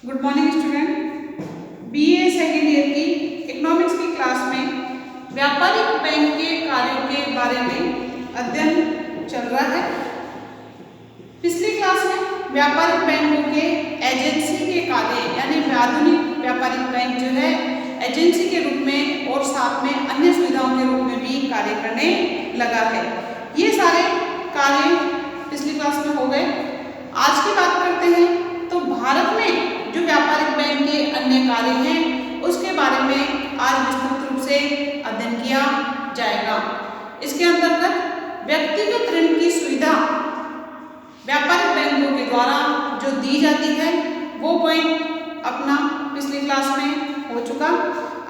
Good morning student. BA second year की economics की class में व्यापारिक बैंक के कार्यों के बारे में अध्ययन चल रहा है। पिछली क्लास में व्यापारिक बैंकों के एजेंसी के कार्य यानी आधुनिक व्यापारिक बैंक जो है एजेंसी के रूप में और साथ में अन्य सुविधाओं के रूप में भी कार्य करने लगा है। ये सारे कार्य पिछली क्लास में हो गए। आज की बात करते हैं तो भारत में जो व्यापारिक बैंक के अन्य कार्य हैं उसके बारे में आज विस्तृत रूप से अध्ययन किया जाएगा। इसके अंतर्गत व्यक्तिगत ऋण की सुविधा व्यापारिक बैंकों के द्वारा जो दी जाती है वो पॉइंट अपना पिछली क्लास में हो चुका।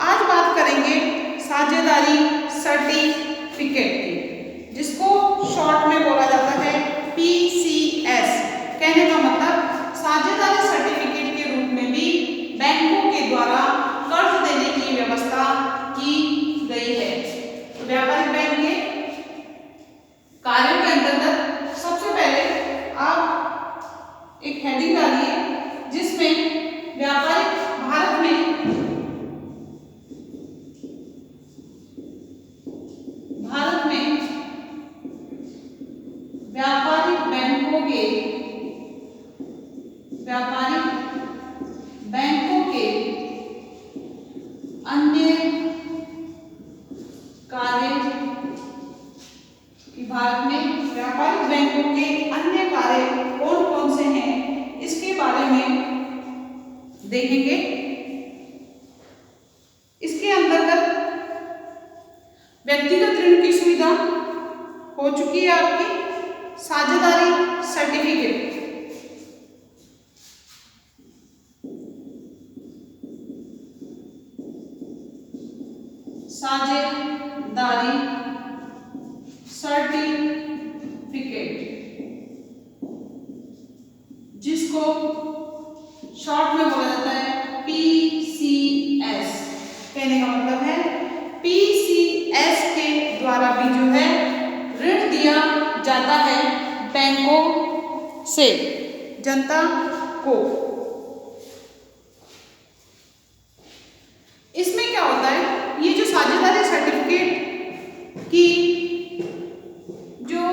आज बात करेंगे साझेदारी सर्टिफिकेट की, जिसको शॉर्ट में बोला जाता है PCS। कहने का मतलब साझेदारी सर्टिफिकेट के रूप में भी बैंकों के द्वारा कर्ज देने की व्यवस्था की गई है। तो व्यापारिक बैंक के कार्यों के अंतर्गत सबसे पहले आप एक हेडिंग डालिए जिसमें व्यापारिक भारत में व्यापारिक बैंकों के अन्य कार्य कि भारत में व्यापारिक बैंकों के अन्य कार्य कौन कौन से हैं इसके बारे में देखेंगे। इसके अंतर्गत व्यक्तिगत ऋण की सुविधा हो चुकी है आपकी। साझेदारी सर्टिफिकेट साझेदारी सर्टिफिकेट जिसको शॉर्ट में बोला जाता है PCS। कहने का मतलब है PCS के द्वारा भी जो है ऋण दिया जाता है बैंकों से जनता को। इसमें क्या होता है, ये जो साझेदारी सर्टिफिकेट की जो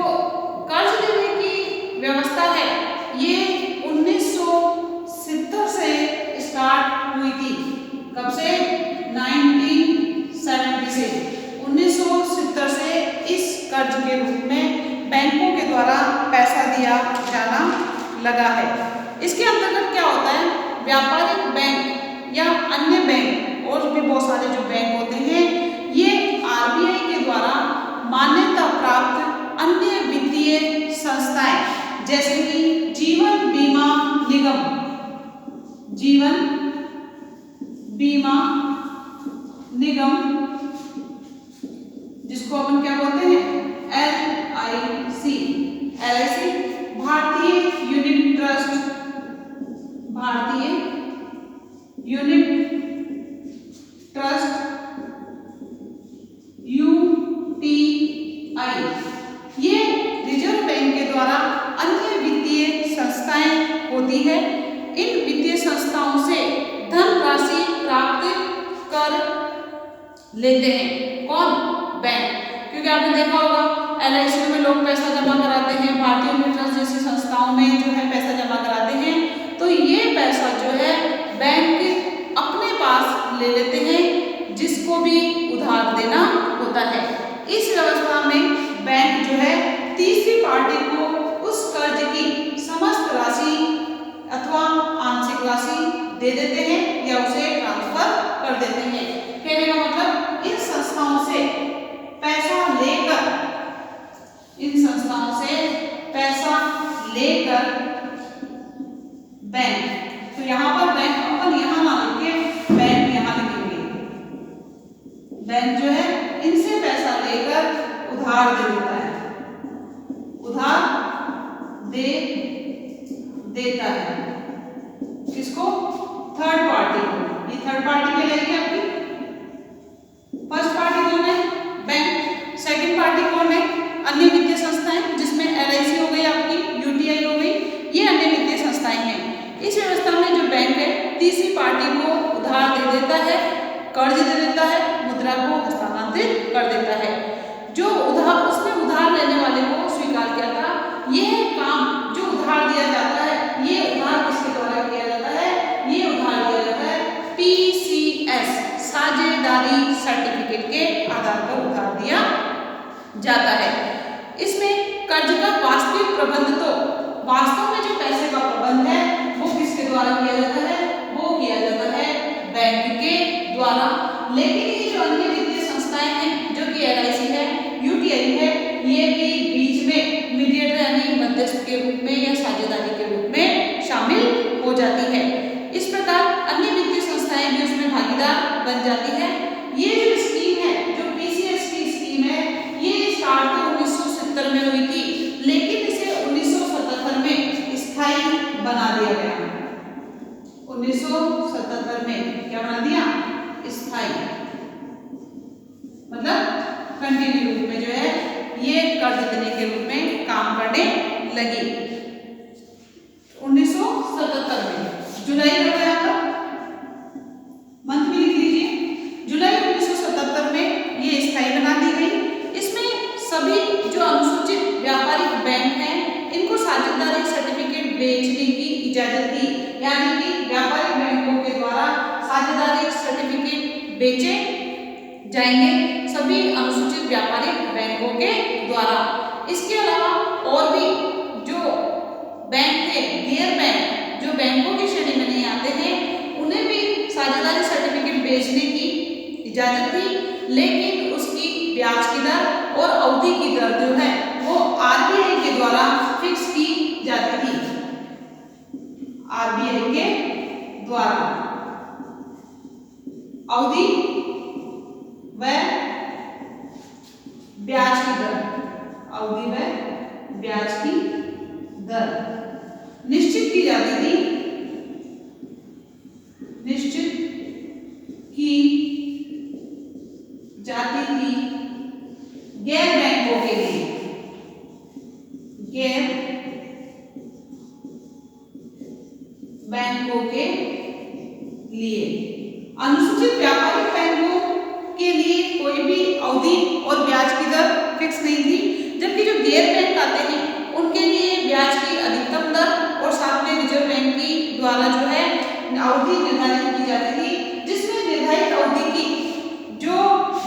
कर्ज देने की व्यवस्था है ये 1970 से स्टार्ट हुई थी। कब से? 1970 से। 1970 से इस कर्ज के रूप में बैंकों के द्वारा पैसा दिया जाना लगा है। इसके अंतर्गत क्या होता है, व्यापारिक बैंक या अन्य बैंक और भी बहुत सारे जो बैंक होते हैं ये RBI के द्वारा मान्यता प्राप्त अन्य वित्तीय संस्थाएं जैसे कि जीवन बीमा निगम जिसको अपन क्या बोलते हैं LIC, भारतीय यूनिट ट्रस्ट UTI, ये रिजर्व बैंक के द्वारा अन्य वित्तीय संस्थाएं होती है। इन वित्तीय संस्थाओं से धनराशि प्राप्त कर लेते हैं कौन? बैंक। क्योंकि आपने देखा होगा LIC में लोग पैसा जमा कराते हैं, भारतीय यूनिट ट्रस्ट जैसी संस्थाओं में जो है पैसा जमा कराते हैं, तो ये पैसा जो है बैंक अपने पास ले लेते हैं जिसको भी उधार देना होता है। इस व्यवस्था में बैंक जो है तीसरी पार्टी को उस कर्ज की समस्त राशि अथवा आंशिक राशि दे देते हैं या उसे ट्रांसफर कर देते हैं। कहने का मतलब इन संस्थाओं से पैसा लेकर बैंक, तो यहाँ पर बैंक अपन यहाँ ना लिखे, बैंक यहाँ लिखेंगे। बैंक जो है इनसे पैसा लेकर उधार दे देता है, देता है किसको? थर्ड पार्टी को। ये थर्ड पार्टी कहलाएगी आपकी। फर्स्ट पार्टी कौन है? बैंक। सेकंड पार्टी कौन है? अन्य वित्तीय संस्थाएं जिसमें LIC हो गई आपकी, UTI हो गई, ये अन्य वित्तीय संस्थाएं हैं। इस व्यवस्था में जो बैंक है तीसरी पार्टी को उधार दे देता है, कर्ज दे देता है, मुद्रा को हस्तांतरित कर देता है। जो उधार उसने उधार लेने वाले को स्वीकार किया था, यह काम जो उधार दिया जाता है, ये उधार किसके द्वारा किया जाता है? ये उधार दिया जाता है PCS साझेदारी सर्टिफिकेट के आधार पर उधार दिया जाता है। इसमें कर्ज का वास्तविक प्रबंध तो वास्तव में जो पैसे का प्रबंध है वो किसके द्वारा किया जाता है? वो किया जाता है बैंक के द्वारा। लेकिन ये जो अन्य वित्तीय संस्थाएं हैं जो कि LIC है, UTI है, ये भी बीच में मीडिएटर यानी मध्यस्थ के रूप में या साझेदारी के रूप में शामिल हो जाती है। इस प्रकार अन्य वित्तीय संस्थाएं भी उसमें भागीदार बन जाती है। ये जो स्कीम है, जो PCS की स्कीम है, ये स्टार्ट तो 1970 में हुई थी, लेकिन इसे 1977 में स्थायी बना दिया गया। 1977 में क्या बना दिया? स्थायी, मतलब कंटिन्यू रूप में जो है ये कर्ज देने के रूप में काम करने लगी। 1977 में जुलाई कब है आपका? मंथ में लिख लीजिए, जुलाई 1977 में ये स्थायी बना दी गई। इसमें सभी जो अनुसूचित व्यापारिक बैंक हैं, इनको साझेदारी सर्टिफिकेट बेचने की इजाजत थी, यानी कि व्यापारिक बैंकों के द्वारा साझेदारी सर्टिफिकेट बेचे जाएंगे सभी अनुसूचित व्यापारिक बैंकों के द्वारा। इसके अलावा और भी जो बैंक थे, गैर बैंक जो बैंकों की श्रेणी में नहीं आते हैं, उन्हें भी साझेदारी सर्टिफिकेट बेचने की इजाजत थी, लेकिन उसकी ब्याज की दर और अवधि की दर जो है वो RBI के द्वारा फिक्स की जाती थी। RBI के द्वारा अवधि व ब्याज की दर, अवधि व ब्याज की दर निश्चित की जाती थी, निश्चित की जाती थी गैर बैंकों के लिए, गैर बैंकों के लिए। अनुसूचित व्यापारिक बैंकों के लिए कोई भी अवधि और ब्याज की दर फिक्स नहीं थी, जबकि जो गैर बैंक आते हैं उनके लिए ब्याज की अधिकतम दर और साथ में रिजर्व बैंक की द्वारा जो है अवधि निर्धारित की जाती थी, जिसमें निर्धारित अवधि की जो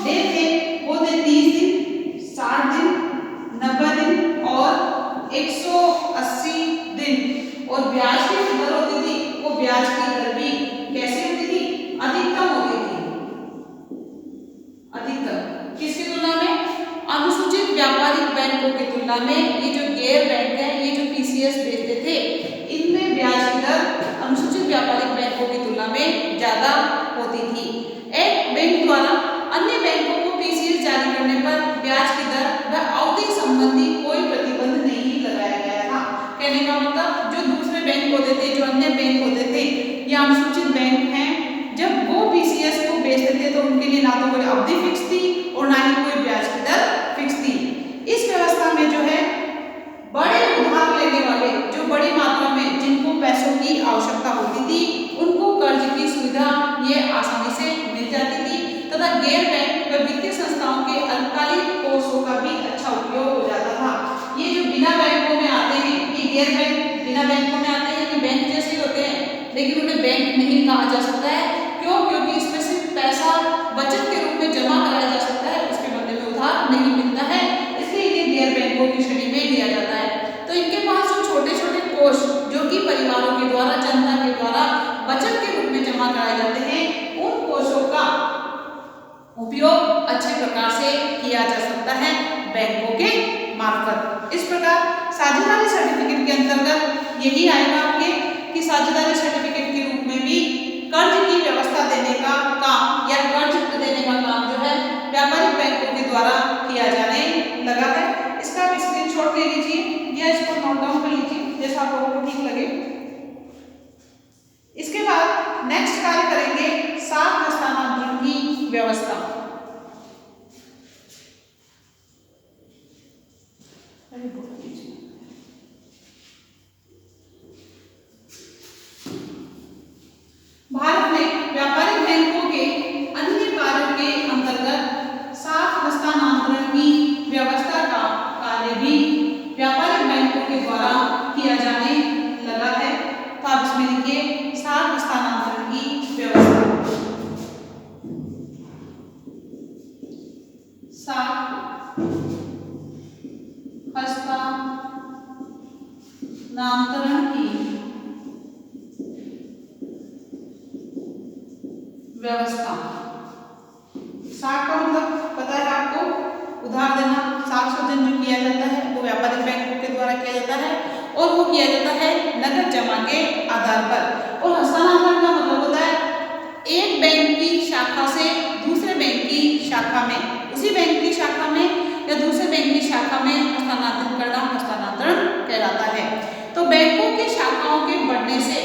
डेट थे वो थे 30 दिन, 60 दिन, 90 दिन और 180 दिन। और ब्याज की जो दर होती थी वो ब्याज की दर भी कैसे होती थी? अधिकतम होती थी। अधिकतम किसकी तुलना में? अनुसूचित व्यापारिक बैंकों की तुलना में ये जो गैर बैंक है, ये जो PCS बेचते थे, इनमें ब्याज की दर अनुसूचित व्यापारिक बैंकों की तुलना में ज्यादा होती थी। एक बैंक द्वारा अन्य बैंकों को PCS जारी करने पर ब्याज की दर व अवधि संबंधी कोई प्रतिबंध नहीं लगाया गया था। कहने का मतलब जो दूसरे बैंक होते थे, जो अन्य बैंक होते थे या अनुसूचित बैंक हैं, जब वो PCS को बेचते थे तो उनके लिए ना तो कोई अवधि फिक्स थी और ना ही कोई ब्याज की दर फिक्स थी। इस व्यवस्था में जो है बड़े उधार लेने वाले, जो बड़ी मात्रा में जिनको पैसों की आवश्यकता होती थी, उनको कर्ज की सुविधा ये आसानी से मिल जाती थी तथा गैर बैंक व वित्तीय संस्थाओं के अल्पकालिक कोषों का भी अच्छा उपयोग हो जाता था। ये जो बिना बैंकों में आते हैं, ये गैर बैंक बिना बैंकों में आते हैं, ये बैंक जैसे ही होते हैं, लेकिन उन्हें बैंक नहीं कहा जा सकता है। क्यों? क्योंकि इसमें सिर्फ पैसा बचत के रूप में जमा कराया जा सकता है, उसके बदले में उधार नहीं मिलता है, इसलिए इन्हें गैर बैंकों की श्रेणी में लिया जाता है। तो इनके पास जो छोटे छोटे कोष जो कि परिवारों के द्वारा, जनता के द्वारा बचत के रूप में जमा कराए जाते हैं, उन कोषों का उपयोग अच्छे प्रकार से किया जा सकता है बैंकों के मार्फत। इस प्रकार साझेदारी सर्टिफिकेट के अंतर्गत यही आएगा आपके कि साझेदारी सर्टिफिकेट के रूप में भी कर्ज की व्यवस्था देने का काम या कर्ज देने का काम जो है व्यापारिक बैंकों के द्वारा किया जाने लगा है। इसका आप स्क्रीनशॉट ले लीजिए या इसको नोट डाउन कर लीजिए जैसा आप लोगों को ठीक लगे। इसके बाद नेक्स्ट कार्य करेंगे साख हस्तांतरण की व्यवस्था। किया जाने लगा है। तो आप इसमें लिखिए शाख हस्तांतरण की व्यवस्था। शाख हस्तांतरण की व्यवस्था। शाख का मतलब पता है आपको, उधार देना, शाख सृजन जो किया जाता है वो व्यापारिक बैंकों के द्वारा किया जाता है और वो किया जाता है नकद जमा के आधार पर। और हस्तांतरण का मतलब होता है एक बैंक की शाखा से दूसरे बैंक की शाखा में, उसी बैंक की शाखा में या दूसरे बैंक की शाखा में हस्तांतरण करना हस्तांतरण कहलाता है। तो बैंकों की शाखाओं के बढ़ने से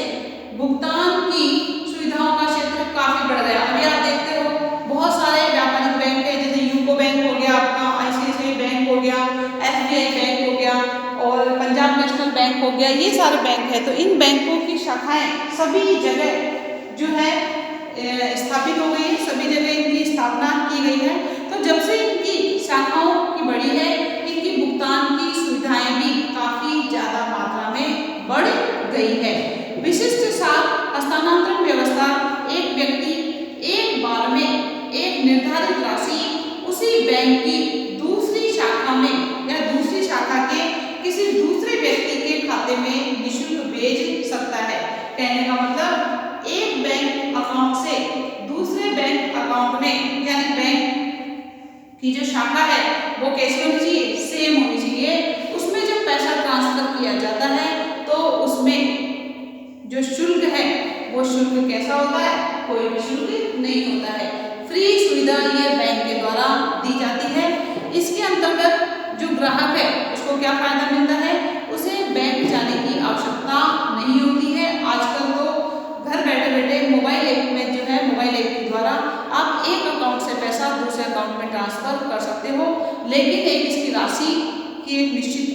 भुगतान की सुविधाओं का क्षेत्र काफी बढ़ गया। अभी आप देखते हो बहुत सारे व्यापारिक बैंक है, जैसे यूको बैंक हो गया आपका, आईसीआईसीआई बैंक हो गया, एसबीआई बैंक हो गया और पंजाब नेशनल बैंक हो गया, ये सारे बैंक है। तो इन बैंकों की शाखाएं सभी जगह जो है स्थापित हो गई है, सभी जगह इनकी स्थापना की गई है। तो जब से इनकी शाखाओं की बढ़ी है, इनकी भुगतान की सुविधाएं भी काफी ज्यादा मात्रा में बढ़ गई है। विशिष्ट शाख हस्तांतरण व्यवस्था एक व्यक्ति एक बार में एक निर्धारित राशि उसी बैंक की दूसरी शाखा में या दूसरी शाखा के किसी दूसरे व्यक्ति के खाते में निःशुल्क भेज सकता है। कहने का मतलब एक बैंक अकाउंट से दूसरे बैंक अकाउंट में, यानी बैंक की जो शाखा है वो कैसी होनी चाहिए, सेम होनी चाहिए। उसमें जब पैसा ट्रांसफर किया जाता है तो उसमें जो शुल्क है वो शुल्क कैसा होता है, कोई भी शुल्क नहीं होता है। फ्री सुविधा ये बैंक के द्वारा दी जाती है। इसके अंतर्गत जो ग्राहक है उसको क्या फायदा मिलता है, उसे बैंक जाने की आवश्यकता नहीं होती है। आजकल तो घर बैठे बैठे मोबाइल ऐप में जो है, मोबाइल ऐप के द्वारा आप एक अकाउंट से पैसा दूसरे अकाउंट में ट्रांसफर कर सकते हो। लेकिन एक इसकी राशि की एक निश्चित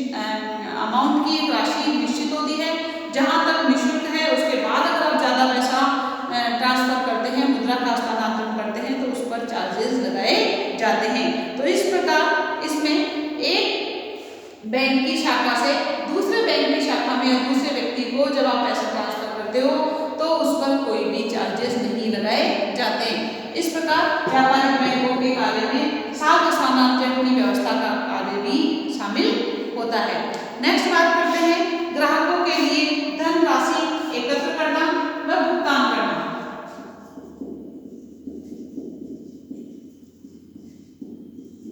अमाउंट की एक राशि निश्चित होती है, जहां तक निःशुल्क है। उसके बाद अगर आप ज्यादा पैसा ट्रांसफर करते हैं, मुद्रा का हस्तांतरण करते हैं, तो उस पर चार्जेस लगाए जाते हैं। तो इस प्रकार इसमें एक बैंक की शाखा से दूसरे बैंक की शाखा में या दूसरे व्यक्ति को जब आप पैसा ट्रांसफर करते हो तो उस पर कोई भी चार्जेस नहीं लगाए जाते। इस प्रकार व्यापारिक बैंकों के कार्य में शाख हस्तांतरण की व्यवस्था का कार्य भी शामिल होता है। नेक्स्ट बात करते हैं ग्राहकों के लिए धन राशि एकत्र करना व भुगतान करना।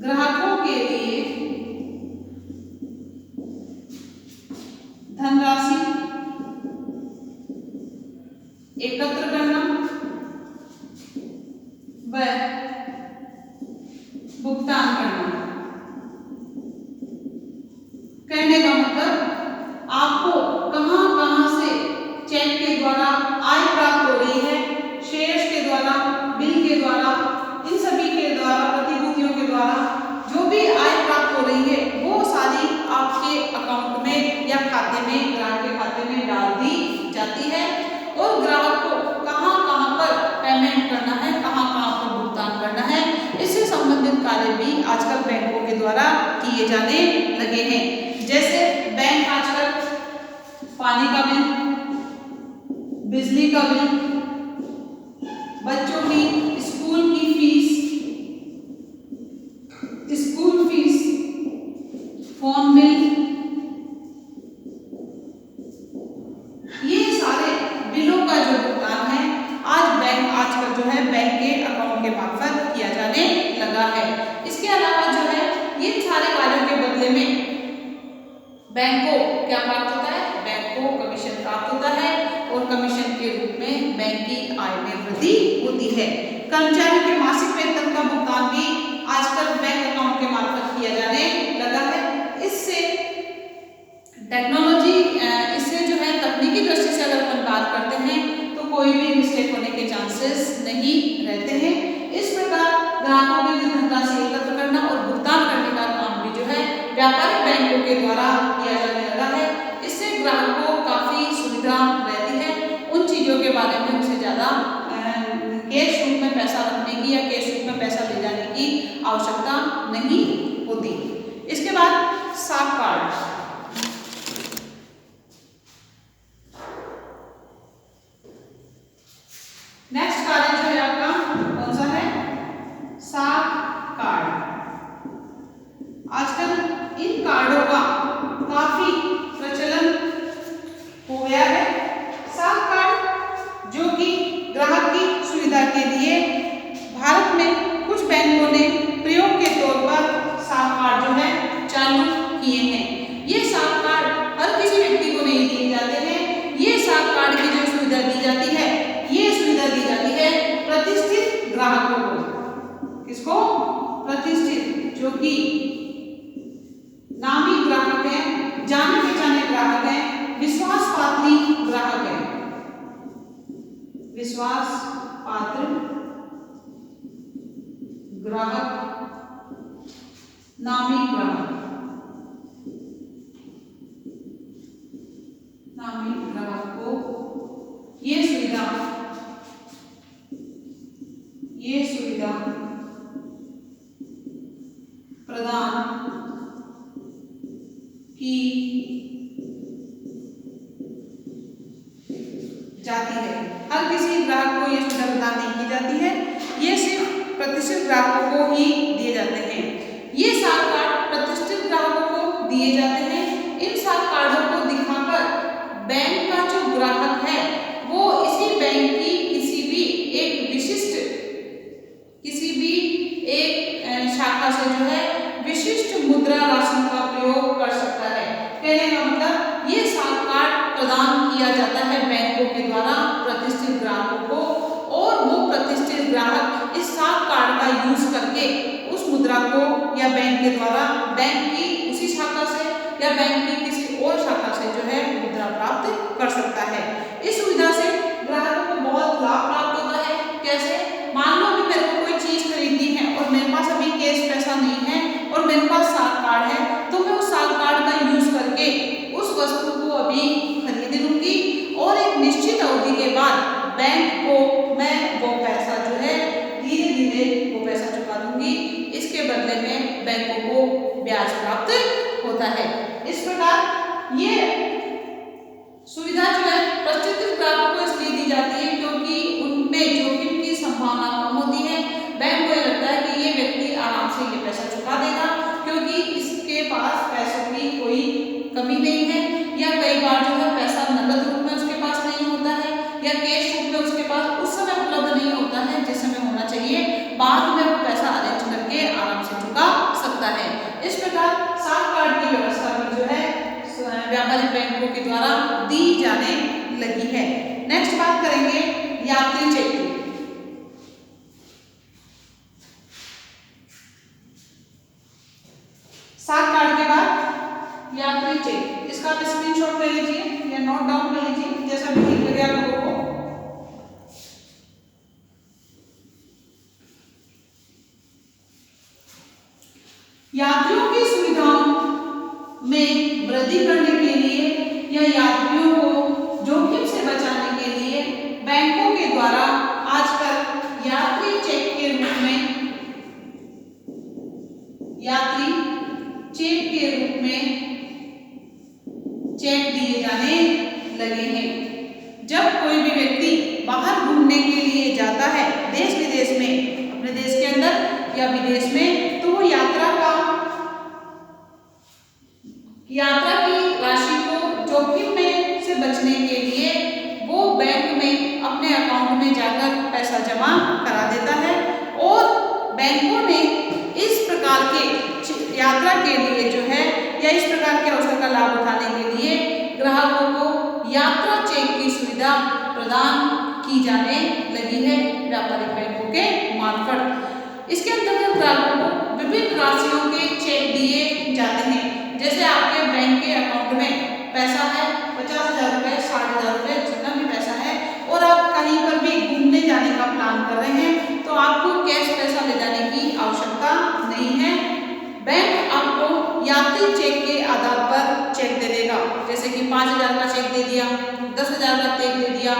ग्राहकों के लिए धनराशि एकत्र करना व भुगतान करना। कहने का मतलब आपको कहां कहां से चेक के द्वारा आय प्राप्त हो रही है, शेयर्स के द्वारा, बिल के द्वारा, इन सभी के द्वारा, प्रतिभूतियों के द्वारा जो भी आय प्राप्त हो रही है वो सारी आपके अकाउंट में या खाते में, ग्राहक के खाते में डाल दी जाती है। और ग्राहक को कहां कहां पर पेमेंट करना है, कहां कहां पर भुगतान करना है, इससे संबंधित कार्य भी आजकल बैंकों के द्वारा किए जाने लगे हैं। जैसे बैंक आजकल पानी का बिल, बिजली का बिल, बच्चों की स्कूल की फीस, फोन बिल, ये सारे बिलों का जो भुगतान है आज बैंक आजकल जो है बैंक के अकाउंट के मार्फत किया जाने लगा है। इसके अलावा जो है ये सारे कार्यों के बदले में बैंक को क्या प्राप्त होता है, बैंक को कमीशन प्राप्त होता है और कमीशन के रूप में बैंक की आय में वृद्धि होती है। कर्मचारी के मासिक वेतन का भुगतान भी आजकल बैंक अकाउंट के मार्फत किया जाने लगा है। इससे टेक्नोलॉजी, इससे जो है तकनीकी दृष्टि से अगर हम बात करते हैं तो कोई भी मिस्टेक होने के चांसेस नहीं रहते हैं। इस प्रकार ग्राहकों के लिए धनराशि एकत्र करना और भुगतान करने का काम भी जो है व्यापारिक बैंकों के द्वारा किया जाने लगा है। इससे ग्राहक को काफी सुविधा रहती है, उन चीजों के बारे में उसे ज्यादा कैश रूप में पैसा रखने की या कैश रूप में पैसा ले जाने की आवश्यकता नहीं होती। इसके बाद शाख कार्ड। विश्वास पात्र ग्राहक, नामी ग्राहक, नामी ग्राहक को ये सुविधा प्रदान की जाती है। हर किसी ग्राहक को ये सुविधा प्रदान नहीं की जाती है, ये सिर्फ प्रतिष्ठित ग्राहकों को ही दिए जाते हैं। ये 7 कार्ड प्रतिष्ठित ग्राहकों को दिए जाते हैं। इन 7 कार्डों को दिखाकर बैंक का जो ग्राहक है वो इसी बैंक की किसी भी एक शाखा से जो है विशिष्ट मुद्रा राशि का प्रयोग कर सकता है। कहने का मतलब ये 7 कार्ड प्रदान किया जाता है बैंकों के द्वारा प्रतिष्ठित ग्राहकों को, और वो प्रतिष्ठित ग्राहक इस 7 कार्ड का यूज करके उस मुद्रा को या बैंक के द्वारा बैंक की उसी शाखा से या बैंक की किसी और शाखा से जो है मुद्रा प्राप्त कर सकता है। इस सुविधा से ग्राहकों को बहुत लाभ प्राप्त होता है। कैसे? मान लो कि मेरे को कोई चीज खरीदनी है और मेरे पास अभी कैश पैसा नहीं है और मेरे पास 7 कार्ड है, तो मैं उस 7 कार्ड का यूज करके उस वस्तु को अभी खरीद लूंगी और एक निश्चित अवधि के बाद बैंक को मैं वो पैसा जो है धीरे धीरे वो पैसा चुका दूंगी। इसके बदले में बैंकों को ब्याज प्राप्त होता है। इस प्रकार ये सुविधा जो है प्रतिष्ठित ग्राहकों को इसलिए दी जाती है क्योंकि उनमें जोखिम की संभावना कम होती है। बैंक को ये लगता है कि ये व्यक्ति आराम से ये पैसा चुका देगा क्योंकि इसके पास पैसों की कोई कमी नहीं है, या कई बार जो है पैसा नकद रूप में उसके पास नहीं होता है या कैश रूप में उसके पास उस समय उपलब्ध नहीं होता है जिस समय होना चाहिए। बाद में वो पैसा अरेंज करके आराम से चुका सकता है। इस प्रकार 7 कार्ड की व्यवस्था भी जो है व्यापारिक बैंकों के द्वारा दी जाने लगी है। नेक्स्ट बात करेंगे यात्री चेक की। 7 कार्ड के बाद यात्री चेक, इसका आप स्क्रीनशॉट ले लीजिए या नोट डाउन कर लीजिए जैसा भी ठीक लगे आप लोगों को। यात्रियों की सुविधाओं में वृद्धि करने के लिए या यात्रियों को जोखिम से बचाने के लिए बैंकों के द्वारा आजकल यात्री चेक के रूप में चेक दिए जाने लगे हैं। जब कोई भी व्यक्ति बाहर घूमने के लिए जाता है देश विदेश में, अपने देश के अंदर या विदेश में, तो वो यात्रा की राशि को जोखिम में से बचने के लिए वो बैंक में अपने अकाउंट में जाकर पैसा जमा करा देता है। और बैंकों ने इस प्रकार के यात्रा के लिए जो है या इस प्रकार के अवसर का लाभ उठाने के लिए ग्राहकों को यात्रा चेक की सुविधा प्रदान की जाने लगी है व्यापारिक बैंकों के मार्फत। इसके अंतर्गत ग्राहकों को विभिन्न राशियों के चेक दिए जाते हैं। जैसे आपके बैंक के अकाउंट में पैसा है 50,000 रुपये, 60,000 रुपये, जितना भी पैसा है, और आप कहीं पर भी घूमने जाने का प्लान कर रहे हैं, तो आपको कैश पैसा ले जाने की आवश्यकता नहीं है। बैंक आपको यात्री चेक के आधार पर चेक दे देगा। जैसे कि 5,000 का चेक दे दिया, 10,000 का चेक दे दिया,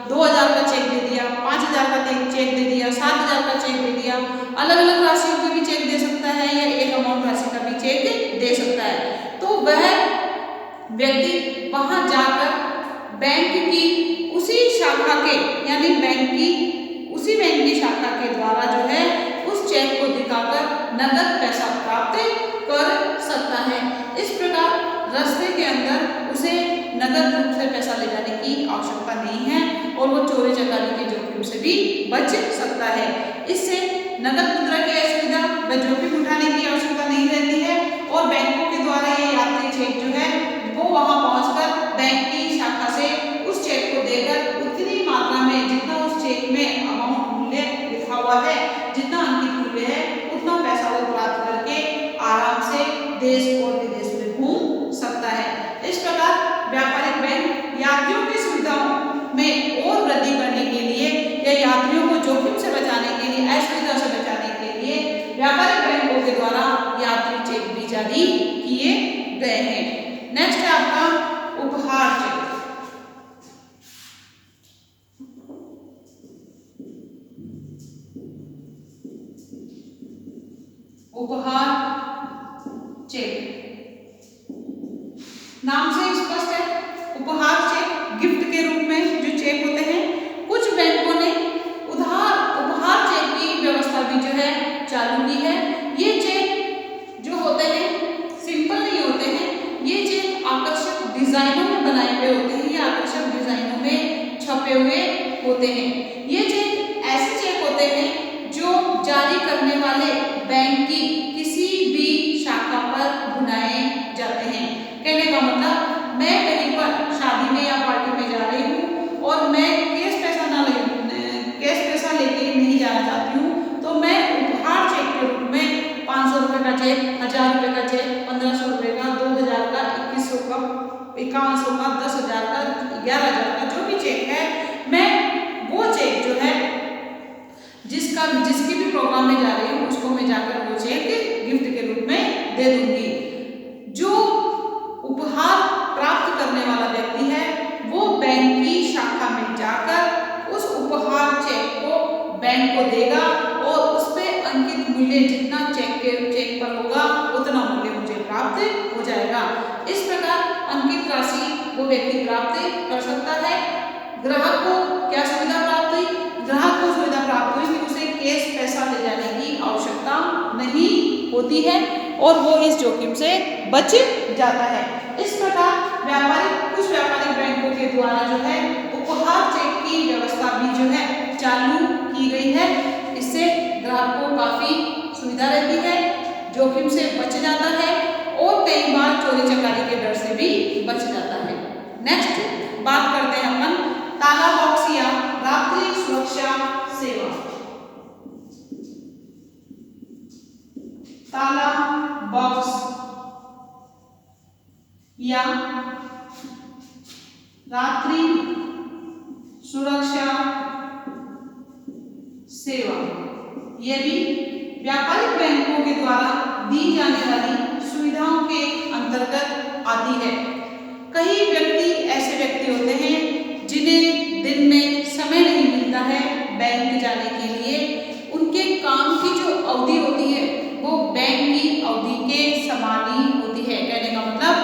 2,000 का चेक दे दिया, 5,000 का चेक दे दिया, 7,000 का चेक दे दिया। अलग अलग राशियों का भी चेक दे सकता है या एक अमाउंट राशि का भी चेक दे सकता है। तो वह व्यक्ति वहां जाकर बैंक की उसी शाखा के यानी उसी बैंक की शाखा के द्वारा जो है उस चेक को दिखाकर नगद पैसा प्राप्त कर सकता है। इस प्रकार रास्ते के अंदर उसे नगद रूप से पैसा ले जाने की आवश्यकता नहीं है और वो चोरी चकारी के जोखिम से भी बच सकता है। इससे नगद मुद्रा की असुविधा व जोखिम उठाने की आवश्यकता नहीं रहती है और बैंकों के द्वारा ये यात्री चेक जो है वो वहां पहुंचकर बैंक की शाखा से उस चेक को देकर उतनी मात्रा में जितना उस चेक में अमाउंट मूल्य लिखा हुआ है, जितना अंकित मूल्य है, उतना पैसा वो प्राप्त करके आराम से देश और विदेश में घूम सकता है। इस प्रकार व्यापारिक बैंक यात्रियों की सुविधाओं में और वृद्धि करने के लिए जारी किए गए हैं। नेक्स्ट है आपका उपहार चेक। उपहार चेक नाम से स्पष्ट है, उपहार चेक गिफ्ट के रूप में जो चेक होते हैं, कुछ बैंकों ने उपहार चेक की व्यवस्था भी जो है चालू की है। ये चेक जो होते हैं सिंपल नहीं होते हैं, ये चेक आकर्षक डिजाइनों में बनाए हुए होते हैं, ये आकर्षक डिजाइनों में छपे हुए होते हैं। ये चेक ऐसे चेक होते हैं जो जारी करने वाले बैंक की किसी भी शाखा पर भुनाए जाते हैं। कहने का मतलब मैं कहीं पर शादी में या पार्टी में जा रही हूँ और मैं कैश पैसा लेके नहीं जाना चाहती हूँ, तो मैं उपहार चेक के रूप में 500 रुपये का चेक, 1000 रुपये का चेक, 1500 रुपये का, 2000 का, 2100 का, 5100 का, 10,000 का, 11,000 का, जो भी चेक है, मैं वो चेक जो है जिसकी भी प्रोग्राम में जा रही हूँ उसको मैं जाकर वो चेक गिफ्ट के रूप में दे दूंगी। जो उपहार प्राप्त करने वाला व्यक्ति है वो बैंक की शाखा में जाकर उस उपहार चेक को बैंक को देगा और उस पे अंकित मूल्य जितना चेक पर होगा उतना मूल्य मुझे प्राप्त हो जाएगा। इस प्रकार अंकित राशि वो व्यक्ति प्राप्त कर सकता है। ग्राहक को क्या सुविधा प्राप्त हुई? ग्राहक को सुविधा प्राप्त हुई कि उसे कैश पैसा ले जाने की आवश्यकता नहीं होती है और वो इस जोखिम से बच जाता है। इस प्रकार कुछ व्यापारिक बैंकों के द्वारा जो है उपहार चेक की व्यवस्था भी जो है चालू की गई है। इससे ग्राहक को काफी सुविधा रहती है, जोखिम से बच जाता है और कई बार चोरी चकारी के डर से भी बच जाता है। नेक्स्ट बात करते हैं अपन ताला बॉक्स या रात्रि सुरक्षा सेवा। ताला बॉक्स या रात्रि सुरक्षा सेवा, यह भी व्यापारिक बैंकों के द्वारा दी जाने वाली सुविधाओं के अंतर्गत आती है। कई व्यक्ति ऐसे व्यक्ति होते हैं जिन्हें दिन में समय नहीं मिलता है बैंक जाने के लिए। उनके काम की जो अवधि होती है वो बैंक की अवधि के समान ही होती है। कहने का मतलब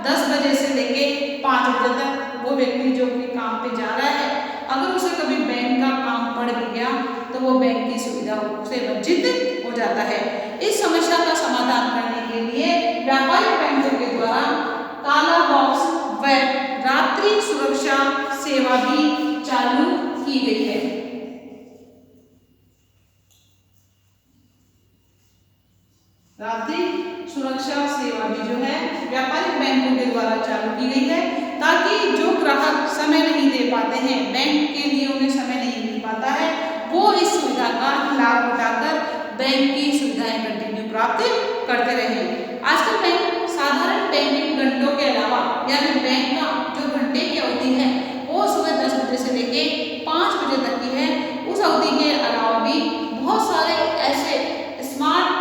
10 बजे से लेके 5 बजे तक वो व्यक्ति जो कि काम पे जा रहा है, अगर उसे कभी बैंक का काम पड़ भी गया तो वो बैंक की सुविधा से वंचित हो जाता है। इस समस्या का समाधान करने के लिए व्यापारिक बैंकों के द्वारा ताला बॉक्स व रात्रि सुरक्षा सेवा भी चालू की गई है। रात्रि सुरक्षा सेवा भी जो है व्यापारिक बैंकों के द्वारा चालू की गई है, ताकि जो ग्राहक समय नहीं दे पाते हैं, बैंक के लिए उन्हें समय नहीं मिल पाता है, वो इस सुविधा का लाभ उठाकर बैंक की सुविधाएं कंटिन्यू प्राप्त करते रहे। आजकल बैंक साधारण बैंकिंग घंटों के अलावा यानी बैंक का जो घंटे की अवधि है वो सुबह 10 बजे से लेके 5 बजे तक की है। उस अवधि के अलावा भी बहुत सारे ऐसे स्मार्ट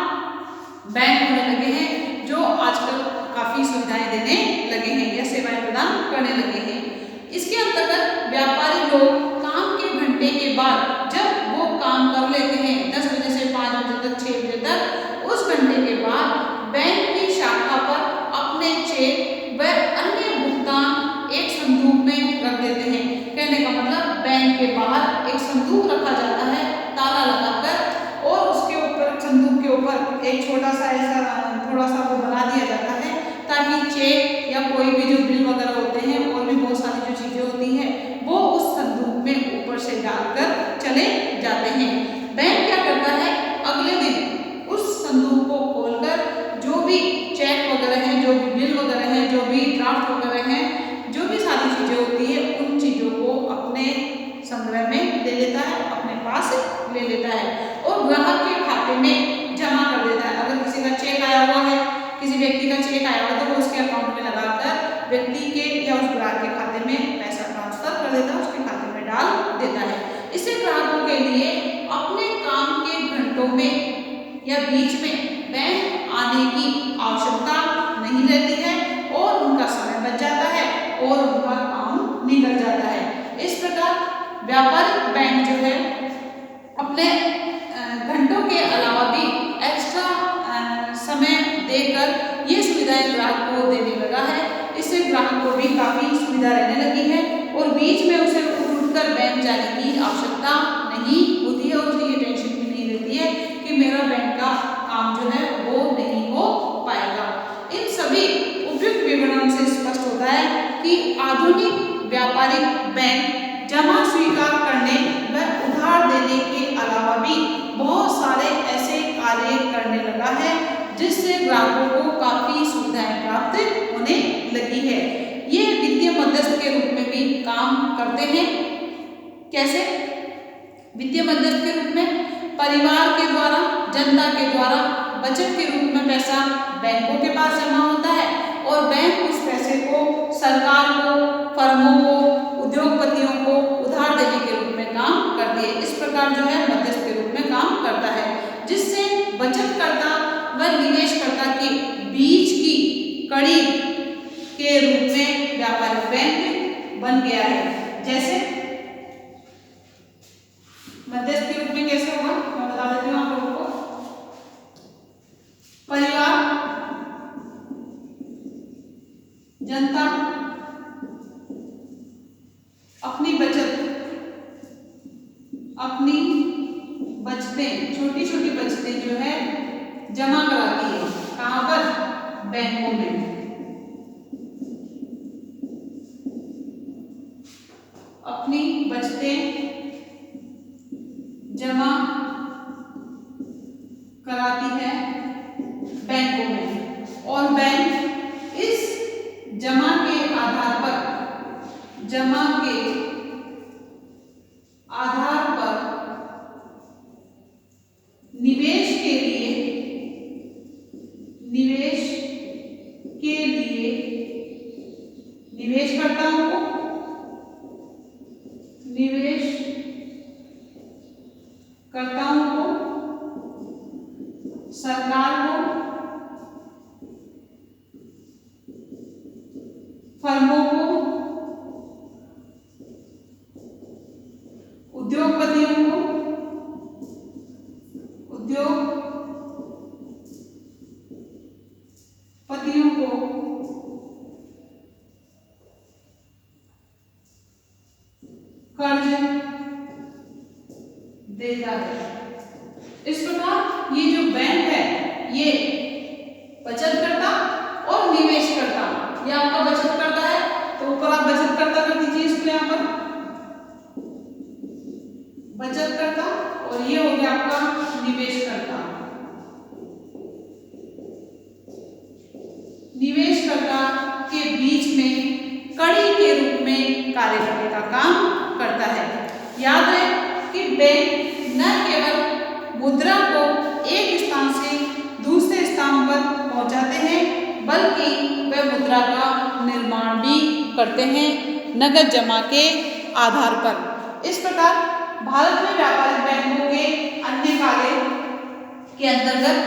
बैंक होने लगे हैं जो आजकल काफी सुविधाएं देने लगे हैं या सेवाएं प्रदान करने लगे हैं। इसके अंतर्गत व्यापारी लोग काम के घंटे के बाद जब वो काम कर लेते हैं 10 बजे से 5 बजे तक, 6 बजे तक, उस घंटे के बाद बैंक की शाखा पर अपने चेक व अन्य भुगतान एक संदूक में रख देते हैं। कहने का मतलब बैंक के बाहर एक संदूक रखा जाता है ताला लगाकर और उसके ऊपर संदूक के ऊपर एक छोटा सा ऐसा थोड़ा सा वो बना दिया जाता है ताकि चेक या कोई भी जो बिल वगैरह होते हैं और भी बहुत सारी जो चीजें होती हैं वो उस संदूक में ऊपर से डालकर चले जाते हैं। बैंक क्या करता है, अगले दिन उस संदूक को खोलकर जो भी चेक वगैरह हैं, जो भी बिल वगैरह हैं, जो भी ड्राफ्ट वगैरह हैं, जो भी सारी चीजें होती है उन चीजों को अपने संग्रह में ले लेता है, अपने पास ले लेता है और ग्राहक के खाते में जमा कर देता है। अगर किसी का चेक आया हुआ है, किसी व्यक्ति का चेक आया हुआ तो वो उसके अकाउंट में लगाकर व्यक्ति के या उस ग्राहक के खाते में पैसा ट्रांसफर कर देता है, उसके खाते में डाल देता है। इससे ग्राहकों के लिए अपने काम के घंटों में या बीच में बैंक आने की आवश्यकता और उनका काम निकल जाता है। इस प्रकार व्यापारिक बैंक जो है अपने घंटों के अलावा भी एक्स्ट्रा समय देकर ये सुविधाएं ग्राहक को देने लगा है। इससे ग्राहक को भी काफ़ी सुविधा रहने लगी है और बीच में उसे उठकर बैंक जाने की आवश्यकता नहीं होती है और उसे ये टेंशन भी नहीं रहती है कि मेरा बैंक का काम जो है वो नहीं हो पाएगा। इन सभी उपयुक्त विवरण से स्पष्ट होता है कि आधुनिक व्यापारिक बैंक जमा स्वीकार करने व उधार देने के अलावा भी बहुत सारे ऐसे कार्य करने लगा है जिससे ग्राहकों को काफी सुविधाएं प्राप्त होने लगी है। ये वित्तीय मध्यस्थ के रूप में भी काम करते हैं। कैसे? वित्तीय मध्यस्थ के रूप में परिवार के द्वारा, जनता के द्वारा बचत के रूप में पैसा बैंकों के पास जमा होता है और बैंक उस पैसे को सरकार को, फर्मों को, उद्योगपतियों को उधार देने के रूप में काम करती है। इस प्रकार जो है मध्यस्थ के रूप में काम करता है जिससे बचतकर्ता व निवेशकर्ता के बीच की कड़ी के रूप में व्यापारिक बैंक बन गया है। जैसे मध्यस्थ के रूप में कैसे होगा मैं बता देती हूँ आप लोगों को। परिवार, जनता अपनी बचतें, छोटी छोटी बचतें जो है जमा कराती है। कहाँ पर? बैंकों में। अपनी बचतें जमा कराती है बैंकों में और बैंक इस जमा के आधार पर निवेश के लिए निवेशकर्ताओं को, सरकार को, फर्मों को, उद्योगपतियों को, कर्ज देता है। इस प्रकार ये जो बैंक है ये बचतकर्ता और निवेशकर्ता, ये आपका बचतकर्ता है तो ऊपर आप बचतकर्ता कर दीजिए इसको यहाँ पर, बचतकर्ता, और ये हो गया आपका निवेशकर्ता। निवेशकर्ता के बीच में कड़ी के रूप में कार्य करने का काम करता है। याद रहे कि बैंक न केवल मुद्रा को एक स्थान से दूसरे स्थान पर पहुंचाते हैं बल्कि वे मुद्रा का निर्माण भी करते हैं नकद जमा के आधार पर। इस प्रकार भारत में व्यापारिक बैंकों के अन्य कार्य के अंतर्गत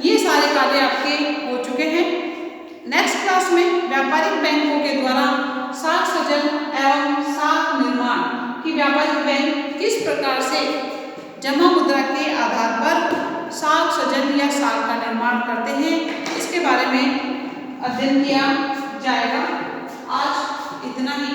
ये सारे कार्य आपके हो चुके हैं। नेक्स्ट क्लास में व्यापारिक बैंकों के द्वारा साख सृजन एवं साख निर्माण की व्यापारिक बैंक किस प्रकार से जमा मुद्रा के आधार पर साख सृजन या साख का निर्माण करते हैं इसके बारे में अध्ययन किया जाएगा। आज इतना ही।